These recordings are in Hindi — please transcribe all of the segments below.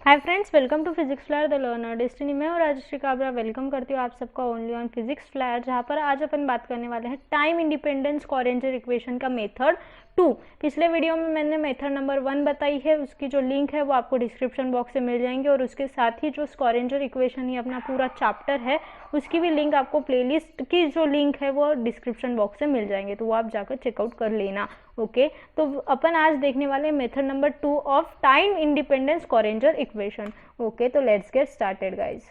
Hi friends, welcome to physics flyer the learner destiny. मैं और राजश्री काबरा वेलकम करती हूँ आप सबका ओनली ऑन फिजिक्स फ्लायर, जहाँ पर आज अपन बात करने वाले हैं टाइम इंडिपेंडेंस स्क्वारेंजर इक्वेशन का मेथड 2। पिछले वीडियो में मैंने मेथड नंबर 1 बताई है, उसकी जो लिंक है वो आपको डिस्क्रिप्शन बॉक्स से मिल जाएंगे और उसके साथ ही जो स्क्वारेंजर इक्वेशन ही अपना पूरा चैप्टर है उसकी भी लिंक आपको प्लेलिस्ट की जो लिंक है वो डिस्क्रिप्शन बॉक्स से मिल जाएंगे, तो वो आप जाकर चेकआउट कर लेना। ओके तो अपन आज देखने वाले method number 2 of time independence Schrodinger equation. Okay तो let's get started guys.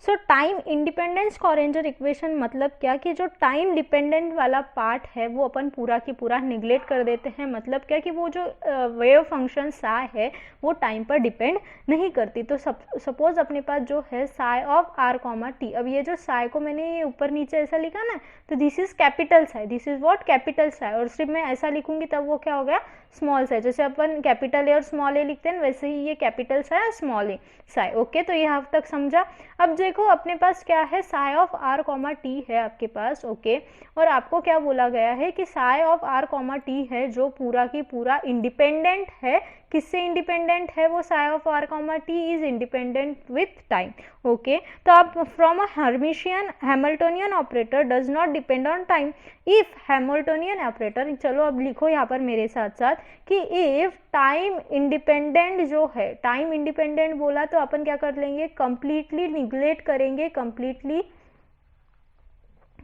So time independence Schrodinger equation मतलब क्या कि जो टाइम डिपेंडेंट वाला पार्ट है वो अपन पूरा की पूरा निगलेक्ट कर देते हैं। मतलब क्या कि वो जो वेव फंक्शन साई है वो टाइम पर डिपेंड नहीं करती। तो सपोज अपने पास जो है psi of r comma t, अब ये जो साई को मैंने ये ऊपर नीचे ऐसा लिखा ना, तो this is capital Sai, this is what capital Sai, और सिर्फ मैं ऐसा लिखूंगी तब वो क्या हो गया स्मॉल साई। जैसे अपन कैपिटल ए और स्मॉल ए लिखते हैं वैसे ही ये कैपिटल साई और स्मॉल ए साई। ओके तो ये अब तक समझा। अब देखो अपने पास क्या है, psi of r comma T है आपके पास। ओके और आपको क्या बोला गया है कि psi of r comma T है जो पूरा की पूरा इंडिपेंडेंट है। किससे इंडिपेंडेंट है वो? Sai of r comma t is independent with time. Okay तो आप from a Hermitian Hamiltonian operator does not depend on time if Hamiltonian operator, चलो अब लिखो यहाँ पर मेरे साथ साथ कि इफ टाइम इंडिपेंडेंट जो है, टाइम इंडिपेंडेंट बोला तो अपन क्या कर लेंगे, कंप्लीटली निगलेक्ट करेंगे,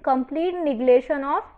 कंप्लीट निगलेशन ऑफ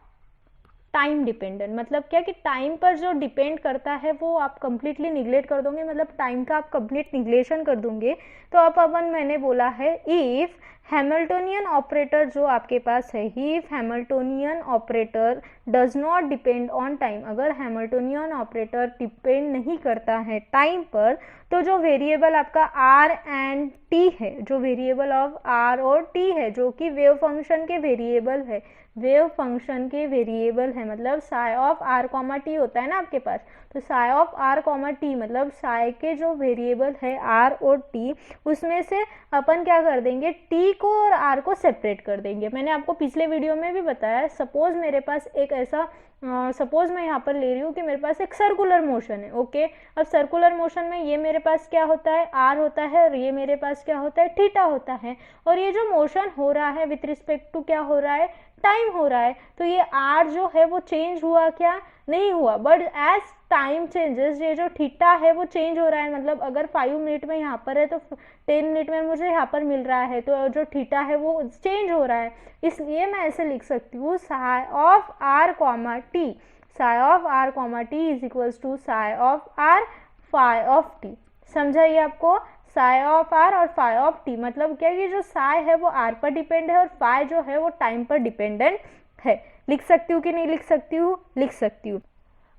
टाइम डिपेंडेंट। मतलब क्या कि टाइम पर जो डिपेंड करता है वो आप कंप्लीटली निगलेक्ट कर दोगे, मतलब टाइम का आप कंप्लीट निगलेशन कर दोगे। तो अब अपन मैंने बोला है इफ हैमिल्टोनियन ऑपरेटर जो आपके पास है, if Hamiltonian operator does not depend on time, अगर हैमिल्टोनियन ऑपरेटर डिपेंड नहीं करता है टाइम पर, तो जो वेरिएबल आपका आर एंड टी है, जो वेरिएबल ऑफ आर और टी है जो कि वेव फंक्शन के वेरिएबल है, वेव फंक्शन के वेरिएबल है, मतलब Sai of r comma T होता है ना आपके पास, तो Sai of r comma T मतलब साई के जो वेरिएबल है आर और टी, उसमें से अपन क्या कर देंगे, टी को और आर को सेपरेट कर देंगे। मैंने आपको पिछले वीडियो में भी बताया, सपोज मेरे पास एक ऐसा सपोज मैं यहाँ पर ले रही हूँ कि मेरे पास एक सर्कुलर मोशन है। ओके अब सर्कुलर मोशन में ये मेरे पास क्या होता है, आर होता है, और ये मेरे पास क्या होता है, थीटा होता है, और ये जो मोशन हो रहा है विथ रिस्पेक्ट टू क्या हो रहा है, टाइम हो रहा है। तो ये आर जो है वो चेंज हुआ क्या, नहीं हुआ, बट एज टाइम चेंजेस ये जो थीटा है वो चेंज हो रहा है। मतलब अगर 5 मिनट में यहाँ पर है तो 10 मिनट में मुझे यहाँ पर मिल रहा है, तो जो थीटा है वो चेंज हो रहा है। इसलिए मैं ऐसे लिख सकती हूँ psi of r comma t, psi of r comma t is equals to psi of r phi of t. समझा ये आपको? साई ऑफ आर और फाई ऑफ टी मतलब क्या, कि जो साई है वो आर पर डिपेंड है और फाई जो है वो टाइम पर डिपेंडेंट है। लिख सकती हूँ कि नहीं लिख सकती हूँ? लिख सकती हूँ।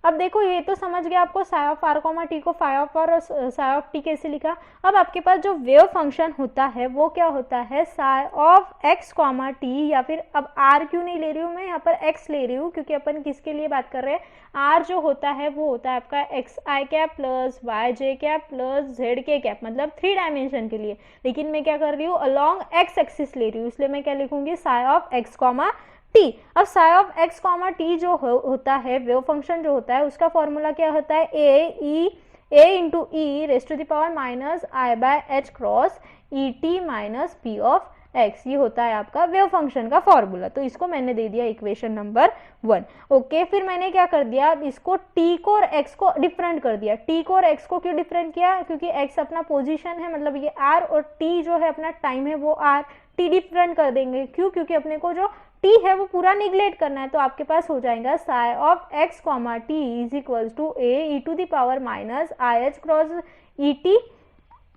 अब देखो ये तो समझ गया आपको psi of r comma T को फाई ऑफ आर और साई ऑफ टी कैसे लिखा। अब आपके पास जो वेव फंक्शन होता है वो क्या होता है, psi of x comma T, या फिर अब आर क्यों नहीं ले रही हूँ मैं, यहाँ पर एक्स ले रही हूँ क्योंकि अपन किसके लिए बात कर रहे हैं, आर जो होता है वो होता है आपका एक्स आई कैप प्लस वाई जे कैप प्लस जेड के कैप, मतलब 3 डायमेंशन के लिए। लेकिन मैं क्या कर रही हूँ, अलॉन्ग एक्स एक्सिस ले रही हूँ, इसलिए मैं क्या लिखूंगी, psi of x comma t. अब psi of x comma t जो होता है, वेव फंक्शन जो होता है उसका फॉर्मूला क्या होता है, A into e raise to the power minus i by h cross e t minus p of x, ये होता है आपका वेव फंक्शन का फॉर्मूला। तो इसको मैंने दे दिया इक्वेशन नंबर 1। ओके फिर मैंने क्या कर दिया, इसको टी को और एक्स को डिफरेंट कर दिया। टी को और एक्स को क्यों डिफरेंट किया, क्योंकि एक्स अपना पोजीशन है, मतलब ये आर, और टी जो है अपना टाइम है वो आर, टी डिफरेंट कर देंगे। क्यों? क्योंकि अपने को जो टी है वो पूरा निगलेक्ट करना है। तो आपके पास हो जाएगा psi of x comma t is equals to a e to the power minus i h cross e t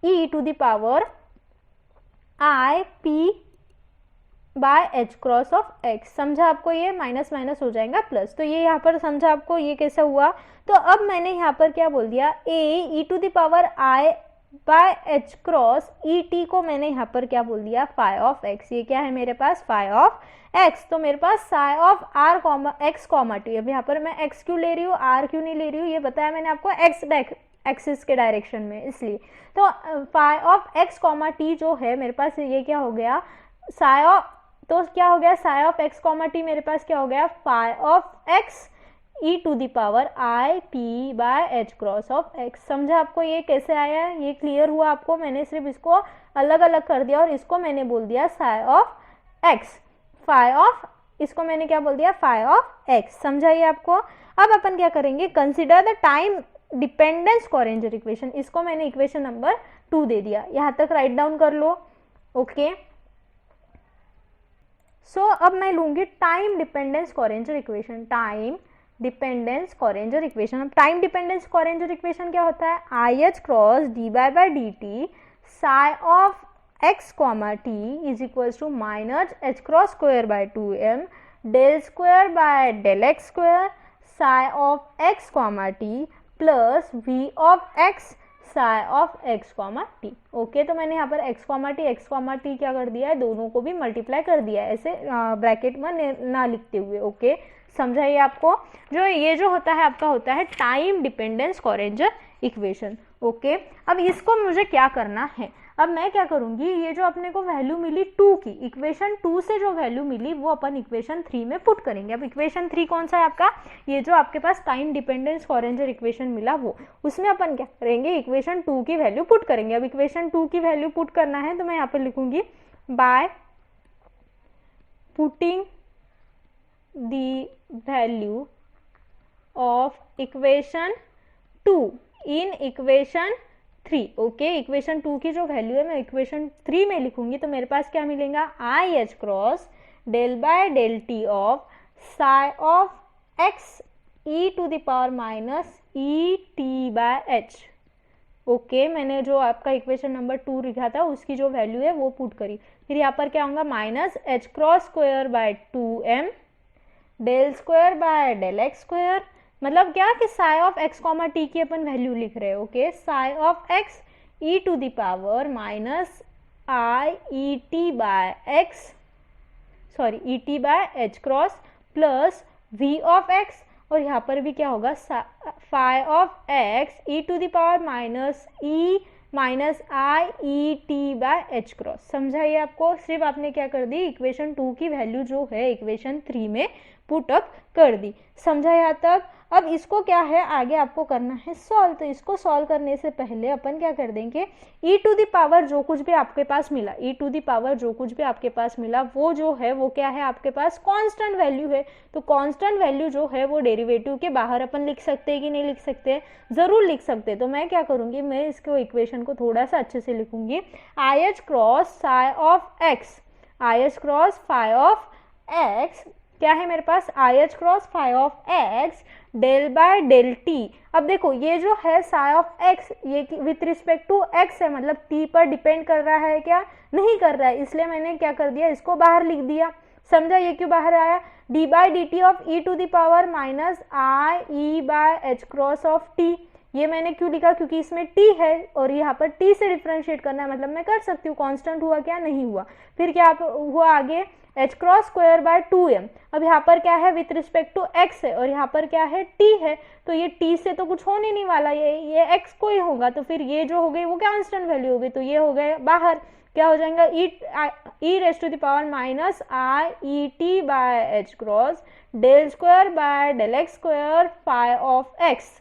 e to the power i p by h cross of x. समझा आपको? ये माइनस माइनस हो जाएगा प्लस, तो ये यहाँ पर समझा आपको ये कैसा हुआ। तो अब मैंने यहाँ पर क्या बोल दिया, A e to the power i by h cross e t को मैंने यहाँ पर क्या बोल दिया, फाई ऑफ एक्स। ये क्या है मेरे पास, फाई ऑफ एक्स। तो मेरे पास psi of r comma x comma t, अब यहाँ पर मैं एक्स क्यों ले रही हूँ, आर क्यों नहीं ले रही हूँ, ये बताया मैंने आपको एक्स एक्सिस के डायरेक्शन में, इसलिए। तो phi of x comma t जो है मेरे पास ये क्या हो गया, साई ऑफ, तो क्या हो गया, psi of x comma t मेरे पास क्या हो गया, phi of x e to the power i t by h cross of x. समझा आपको ये कैसे आया है, ये क्लियर हुआ आपको? मैंने सिर्फ इसको अलग अलग कर दिया और इसको मैंने बोल दिया psi of x, phi of, इसको मैंने क्या बोल दिया, फाई ऑफ एक्स। समझा ये आपको? अब अपन क्या करेंगे, consider the time dependence Schrodinger equation, इसको मैंने इक्वेशन नंबर 2 दे दिया, यहां तक राइट डाउन कर लो। ओके सो अब मैं लूंगी time dependence Schrodinger equation, time dependence Schrodinger equation. अब टाइम डिपेंडेंस कोरेंजर इक्वेशन क्या होता है, i h cross d by by d t psi of x comma t is equals to minus h cross square by 2m del square by del x square psi of x comma t plus v of x psi of x comma t. Okay, तो मैंने यहाँ पर एक्स कॉमा टी क्या कर दिया है, दोनों को भी मल्टीप्लाई कर दिया है, ऐसे ब्रैकेट में ना लिखते हुए। ओके, समझा ये आपको? ये जो होता है आपका होता है time dependence Schrodinger equation. Okay, अब इसको मुझे क्या करना है, अब मैं क्या करूंगी, ये जो अपने को वैल्यू मिली 2 की, इक्वेशन 2 से जो वैल्यू मिली वो अपन इक्वेशन 3 में पुट करेंगे। अब इक्वेशन 3 कौन सा है आपका, ये जो आपके पास टाइम डिपेंडेंस कोरेंजर इक्वेशन मिला वो, उसमें अपन क्या करेंगे, इक्वेशन 2 की वैल्यू पुट करेंगे। अब इक्वेशन 2 की वैल्यू पुट करना है तो मैं यहाँ पर लिखूंगी by putting the value of equation 2 in equation 3। Okay, equation 2 की जो वैल्यू है मैं इक्वेशन 3 में लिखूंगी, तो मेरे पास क्या मिलेगा, i h cross del by del t of psi of x e to the power minus e t by h. Okay, मैंने जो आपका इक्वेशन नंबर 2 लिखा था उसकी जो वैल्यू है वो पुट करी, फिर यहाँ पर क्या होगा, minus h cross square by 2m del square by del x square, मतलब क्या कि psi of x comma t की अपन वैल्यू लिख रहे हैं। Okay, psi of x e to the power minus i e t by x, sorry e t by h cross plus v of x, और यहाँ पर भी क्या होगा, phi of x e to the power minus e minus i e t by h cross. समझा ये आपको? सिर्फ आपने क्या कर दी, इक्वेशन 2 की वैल्यू जो है इक्वेशन 3 में पुट अप कर दी। समझा यहाँ तक? अब इसको क्या है आगे आपको करना है सॉल्व, तो इसको सॉल्व करने से पहले अपन क्या कर देंगे, ई टू द पावर जो कुछ भी आपके पास मिला, ई टू द पावर जो कुछ भी आपके पास मिला वो जो है वो क्या है आपके पास, कांस्टेंट वैल्यू है। तो कांस्टेंट वैल्यू जो है वो डेरिवेटिव के बाहर अपन लिख सकते हैं कि नहीं लिख सकते, जरूर लिख सकते हैं। तो मैं क्या करूंगी, मैं इसको इक्वेशन को थोड़ा सा अच्छे से लिखूंगी, i h cross psi of x, i h cross phi of x क्या है मेरे पास, i h cross phi of x del by del t. अब देखो ये जो है साई ऑफ एक्स, ये विथ रिस्पेक्ट टू एक्स है, मतलब टी पर डिपेंड कर रहा है क्या, नहीं कर रहा है, इसलिए मैंने क्या कर दिया, इसको बाहर लिख दिया। समझा ये क्यों बाहर आया, d by d t of e to the power minus i e by h cross of t, ये मैंने क्यों लिखा, क्योंकि इसमें t है और यहाँ पर t से डिफ्रेंशिएट करना है, मतलब मैं कर सकती हूँ, कांस्टेंट हुआ क्या, नहीं हुआ। फिर क्या हुआ आगे, h cross square by 2m, अब यहाँ पर क्या है विथ रिस्पेक्ट टू x है और यहाँ पर क्या है t है, तो ये t से तो कुछ होने नहीं वाला, ये x को ही होगा, तो फिर ये जो हो गई वो कांस्टेंट वैल्यू हो गई, तो ये हो गए बाहर, क्या हो जाएगा e raise to the power minus i e t by h cross del square by del x square phi of x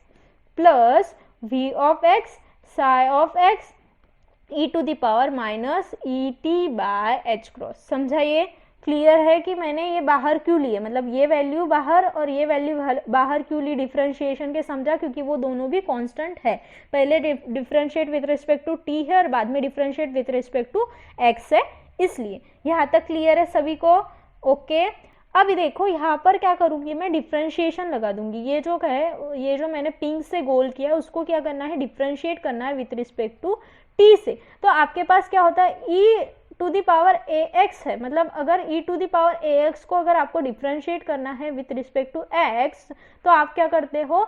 plus v of x psi of x e to the power minus e t by h cross. समझा ये क्लियर है कि मैंने ये बाहर क्यों लिए, मतलब ये वैल्यू बाहर और ये वैल्यू बाहर क्यों ली डिफरेंशिएशन के, समझा, क्योंकि वो दोनों भी कांस्टेंट है, पहले differentiate with respect to t है और बाद में differentiate with respect to x है, इसलिए। यहाँ तक क्लियर है सभी को? ओके, अब देखो यहाँ पर क्या करूंगी मैं, डिफरेंशिएशन लगा दूंगी, ये जो है ये जो मैंने पिंक से गोल किया उसको क्या करना है, डिफरेंशिएट करना है विथ रिस्पेक्ट टू t से। तो आपके पास क्या होता है, e to the power ax है, मतलब अगर e to the power ax को अगर आपको डिफरेंशिएट करना है विथ रिस्पेक्ट टू x, तो आप क्या करते हो,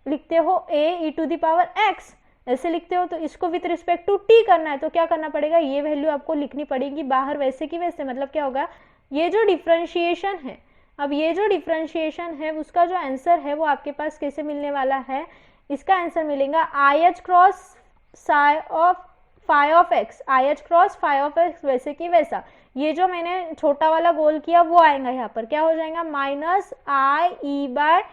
लिखते हो a e to the power x, ऐसे लिखते हो। तो इसको विथ रिस्पेक्ट टू t करना है तो क्या करना पड़ेगा, ये वैल्यू आपको लिखनी पड़ेगी बाहर वैसे की वैसे, मतलब क्या होगा, ये जो डिफरेंशिएशन है, अब ये जो डिफरेंशिएशन है उसका जो आंसर है वो आपके पास कैसे मिलने वाला है, इसका आंसर मिलेगा i h cross psi of phi of x, i h cross phi of x वैसे कि वैसा, ये जो मैंने छोटा वाला गोल किया वो आएगा यहाँ पर, क्या हो जाएगा, minus i e by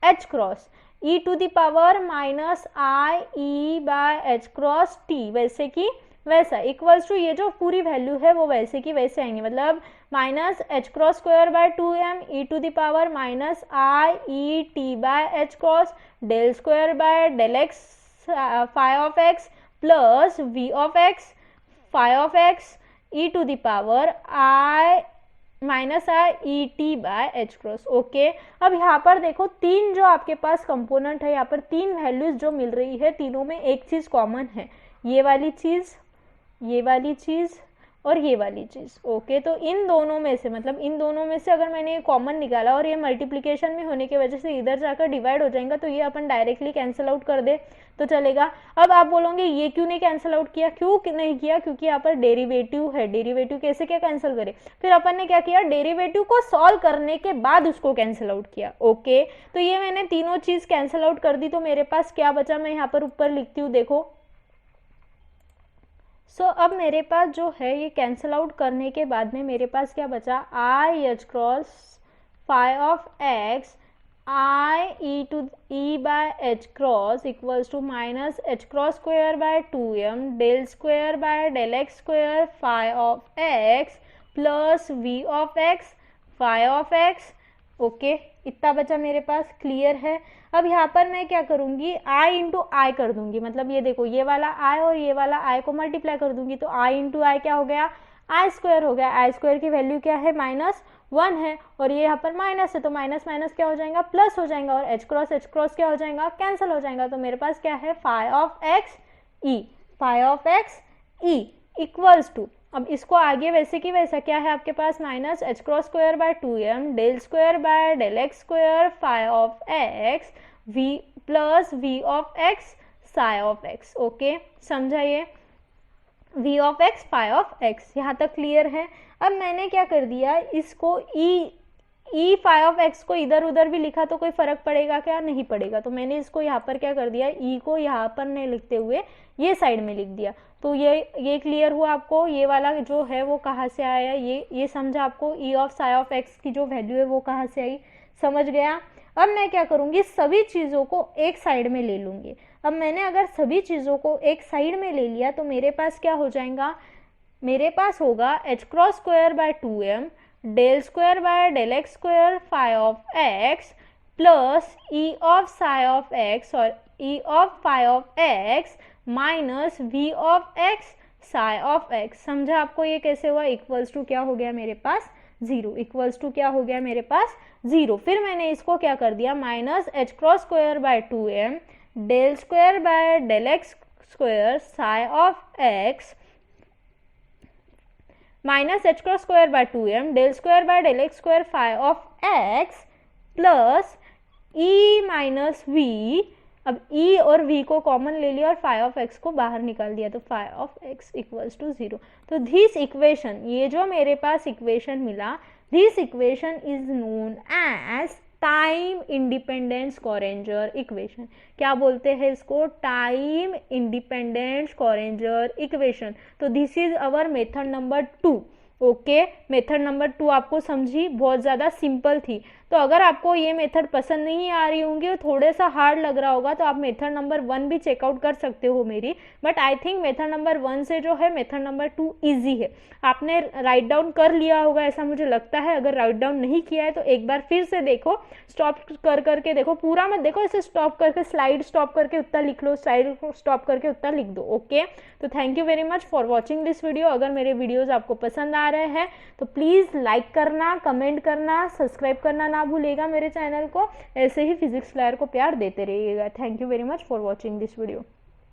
h cross e to the power minus i e by h cross t, वैसे कि वैसा, इक्वल्स टू ये जो पूरी वैल्यू है वो वैसे की वैसे आएंगे, मतलब minus h cross square by 2m e to the power minus i e t by h cross del square by del x phi of x plus v of x phi of x e to the power i minus i e t by h cross. Okay, अब यहाँ पर देखो तीन जो आपके पास कंपोनेंट है, यहाँ पर तीन वैल्यूज जो मिल रही है, तीनों में एक चीज़ कॉमन है, ये वाली चीज़, ये वाली चीज़ और ये वाली चीज़। ओके, तो इन दोनों में से, मतलब इन दोनों में से अगर मैंने कॉमन निकाला और ये मल्टीप्लिकेशन में होने की वजह से इधर जाकर डिवाइड हो जाएगा, तो ये अपन डायरेक्टली कैंसिल आउट कर दे तो चलेगा। अब आप बोलोगे ये क्यों नहीं कैंसिल आउट किया, क्यों नहीं किया, क्योंकि यहाँ पर डेरिवेटिव है, डेरिवेटिव कैसे क्या कैंसिल करे, फिर अपन ने क्या किया, डेरिवेटिव को सॉल्व करने के बाद उसको कैंसिल आउट किया। ओके, तो ये मैंने तीनों चीज़ कैंसिल आउट कर दी, तो मेरे पास क्या बचा, मैं यहाँ पर ऊपर लिखती हूँ, देखो। सो अब मेरे पास जो है ये कैंसिल आउट करने के बाद में मेरे पास क्या बचा, i h cross phi of x i e to e by h cross equals to minus h cross square by 2m del square by del x square phi of x plus v of x phi of x. Okay, इतना बचा मेरे पास, क्लियर है। अब यहाँ पर मैं क्या करूँगी, i इंटू आई कर दूंगी, मतलब ये देखो ये वाला i और ये वाला i को मल्टीप्लाई कर दूंगी, तो i इंटू आई क्या हो गया, आई स्क्वायर हो गया। आई स्क्वायर की वैल्यू क्या है, -1 है, और ये यहाँ पर माइनस है, तो माइनस माइनस क्या हो जाएगा, प्लस हो जाएगा, और एच क्रॉस क्या हो जाएगा, कैंसिल हो जाएगा। तो मेरे पास क्या है, phi of x e, phi of x e equals to, अब इसको आगे वैसे कि वैसा क्या है आपके पास, minus h cross square by 2m del square by del x square phi of x v plus v of x psi of x. Okay, समझा ये, v of x phi of x, यहाँ तक क्लियर है। अब मैंने क्या कर दिया, इसको ई फाई ऑफ एक्स को इधर उधर भी लिखा तो कोई फर्क पड़ेगा क्या, नहीं पड़ेगा, तो मैंने इसको यहाँ पर क्या कर दिया, ई को यहाँ पर नहीं लिखते हुए ये साइड में लिख दिया। तो ये क्लियर हुआ आपको, ये वाला जो है वो कहाँ से आया, ये समझा आपको, ई ऑफ साई ऑफ एक्स की जो वैल्यू है वो कहाँ से आई, समझ गया। अब मैं क्या करूँगी, सभी चीज़ों को एक साइड में ले लूँगी। अब मैंने अगर सभी चीज़ों को एक साइड में ले लिया तो मेरे पास क्या हो जाएगा, मेरे पास होगा h cross square by 2m del square by del x square phi of x plus e of psi of x और e of phi of x minus v of x psi of x. समझा आपको ये कैसे हुआ, इक्वल्स टू क्या हो गया मेरे पास, 0, इक्वल्स टू क्या हो गया मेरे पास 0। फिर मैंने इसको क्या कर दिया, minus h cross square by 2m del square by del x square psi of x minus h cross square by 2m del square by del x square phi of x plus e minus v. अब ई और वी को कॉमन ले लिया और फाई ऑफ एक्स को बाहर निकाल दिया, तो phi of x equals to 0। तो दिस इक्वेशन, ये जो मेरे पास इक्वेशन मिला, this equation is known as time independent Schrodinger equation. क्या बोलते हैं इसको, टाइम इंडिपेंडेंट स्क्वेरेंजर इक्वेशन। तो this is our method number 2। Okay, method number 2 आपको समझी, बहुत ज़्यादा सिंपल थी। तो अगर आपको ये मेथड पसंद नहीं आ रही होंगी और थोड़ा सा हार्ड लग रहा होगा तो आप मेथड नंबर 1 भी चेकआउट कर सकते हो मेरी, but I think method number 1 से जो है मेथड नंबर 2 इजी है। आपने राइट डाउन कर लिया होगा ऐसा मुझे लगता है, अगर राइट डाउन नहीं किया है तो एक बार फिर से देखो, स्टॉप कर करके देखो, पूरा मत देखो, ऐसे स्टॉप करके स्लाइड स्टॉप करके उतना लिख लो, स्लाइड स्टॉप करके उतना लिख दो। ओके, तो thank you very much for watching this video. अगर मेरे वीडियोज़ आपको पसंद आ रहे हैं तो प्लीज़ लाइक करना, कमेंट करना, सब्सक्राइब करना ना भूलिएगा मेरे चैनल को। ऐसे ही फिजिक्स फ्लायर को प्यार देते रहिएगा। Thank you very much for watching this video.